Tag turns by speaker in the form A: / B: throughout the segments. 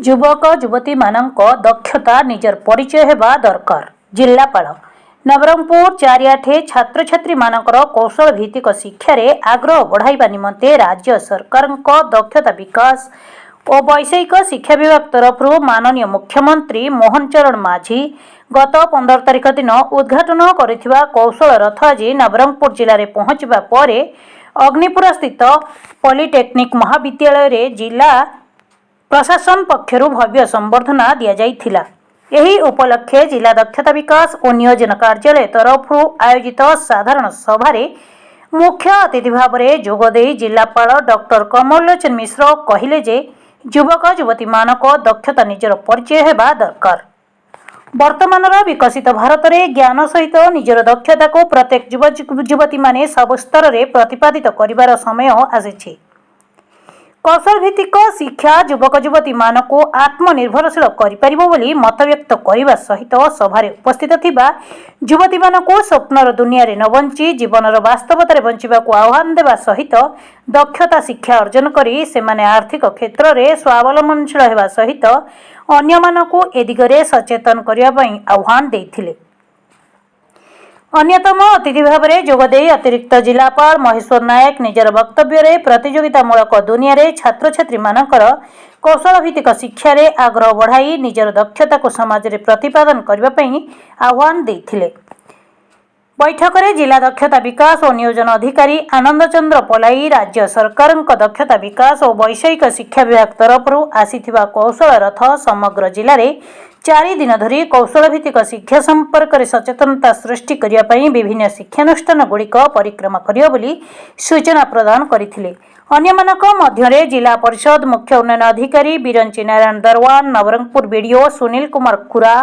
A: युवक युवती मानक दक्षता निजर परिचय हेबा दरकार। जिल्लापाल नवरंगपुर चारियाठे छात्र छात्री मानकर कौशल भित्तिक शिक्षा रे आग्रह बढ़ाइबा निमंते राज्य सरकार दक्षता विकास और वैषयिक शिक्षा विभाग तरफ माननीय मुख्यमंत्री मोहन चरण माझी गत 15 तारिख दिन उद्घाटन करिथिबा कौशल रथ आज नवरंगपुर जिले में पहुंचवा पर अग्निपुरा स्थित पॉलिटेक्निक महाविद्यालय रे जिला प्रशासन पक्षरु भव्य संबर्धना दिया जाइथिला। एही उपलक्षे जिला दक्षता विकास और नियोजन कार्यालय तरफ आयोजित साधारण सभा मुख्य अतिथि भाव में जोगदे जिलापाल डॉक्टर कमल लोचन मिश्र कहिले जे युवक युवती मानक दक्षता निजर परिचय हेबा दरकार। वर्तमान विकसित भारत में ज्ञान सहित निजर दक्षता को प्रत्येक युवक युवती माने सब स्तर में प्रतिपादित करिवार समय आसीछि। कौशल भित्तिक शिक्षा युवक युवती मानक आत्मनिर्भरशील करिपारिबो बोली मत व्यक्त करने सहित सभारे उपस्थित थिबा युवती मानक स्वप्नर दुनिया रे न बंची जीवनर वास्तवता बंचिबाकू आह्वान देवा सहित दक्षता शिक्षा अर्जन करी सेमाने आर्थिक क्षेत्र में स्वावलंबनशील हेबा सहित अन्य मानकू ए दिगरे सचेतन करिया पई आह्वान देइथिले। अन्यतम अतिथि भाव में जोगदे अतिरिक्त जिलापाल महेश्वर नायक निजर वक्तव्य प्रतियोगितामूलक दुनिया रे छात्र छात्री मानकर कौशल भित्तिक शिक्षा रे आग्रह बढ़ाई निजर दक्षता को समाज रे प्रतिपादन करने पई आह्वान देइथिले। बैठक में जिला दक्षता विकास और नियोजन अधिकारी आनंद चंद्र पलाई राज्य सरकार दक्षता विकास और वैषयिक शिक्षा विभाग तरफ आसीथिबा कौशल रथ समग्र जिले में 4 दिन धरी कौशल भित्तिक शिक्षा संपर्क में सचेतनता सृष्टि करने विभिन्न शिक्षानुष्ठान गुड़िक परिक्रमा करियो बोली सूचना प्रदान करथिले। अन्यमानक मध्यरे जिला परिषद मुख्य उन्नयन अधिकारी बिरंची नारायण दरवान, नवरंगपुर बीडीओ सुनील कुमार खुरा,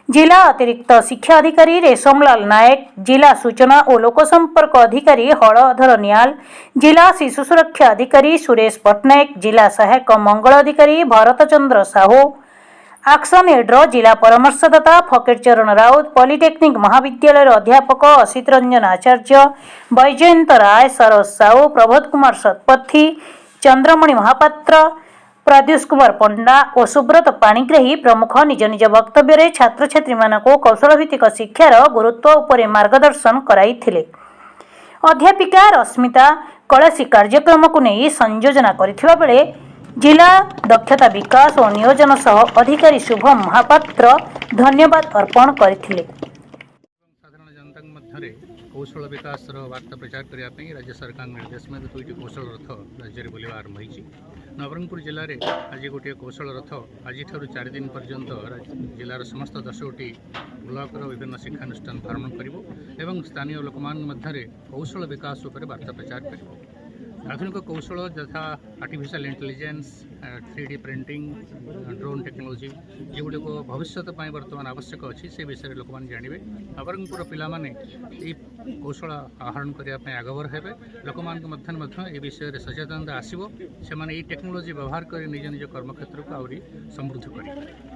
A: जिला अतिरिक्त शिक्षा अधिकारी रेशमलाल नायक, जिला सूचना और लोकसंपर्क अधिकारी हलधर नियाल, जिला शिशु सुरक्षा अधिकारी सुरेश पट्टनायक, जिला सहायक मंगल अधिकारी भरत चंद्र साहू, आक्शन एड्र जिला परामर्शदाता फकीर चरण राउत, पॉलिटेक्निक महाविद्यालय अध्यापक असित रंजन आचार्य, बैजयंत राय, सरोज साहू, प्रबोध कुमार शतपथी, चंद्रमणि महापात्र, प्रद्युष कुमार पंडा और सुब्रत पाणिग्राही प्रमुख निज निज वक्तव्य छात्र छात्री मानक कौशल भित्तिक शिक्षार गुरुत्व उपरे मार्गदर्शन कराइथिले। अध्यापिका रश्मिता कलसी कार्यक्रम को नहीं संयोजना करिथिबा बेले जिला दक्षता विकास और नियोजन सह अधिकारी शुभम महापात्र धन्यवाद अर्पण करथिले।
B: साधारण जनता मध्य कौशल विकास वार्ता प्रचार करने राज्य सरकार निर्देश में 2टी कौशल रथ राज्य में बुलवा आरंभ होती। नवरंगपुर जिले में आज गोटे कौशल रथ आज 4 दिन पर्यंत जिलार समस्त 10टी ब्लॉक विभिन्न शिक्षानुष्ठान भ्रमण कर स्थानीय लोक मध्य कौशल विकास उपर वार्ता प्रचार कर आधुनिक कौशल यथा artificial intelligence, 3D printing, drone technology जेगुड़िक भविष्य बर्तमान आवश्यक अच्छी से विषय में लोक जानवे। नवरंगपुर पिलाने ये कौशल आहरण करने आगभर हे लोक मध्य विषय में सचेतनता आसो से टेक्नोलोजी व्यवहार कर निज निज कर्मक्षेत्र को आहरी समृद्ध करेंगे।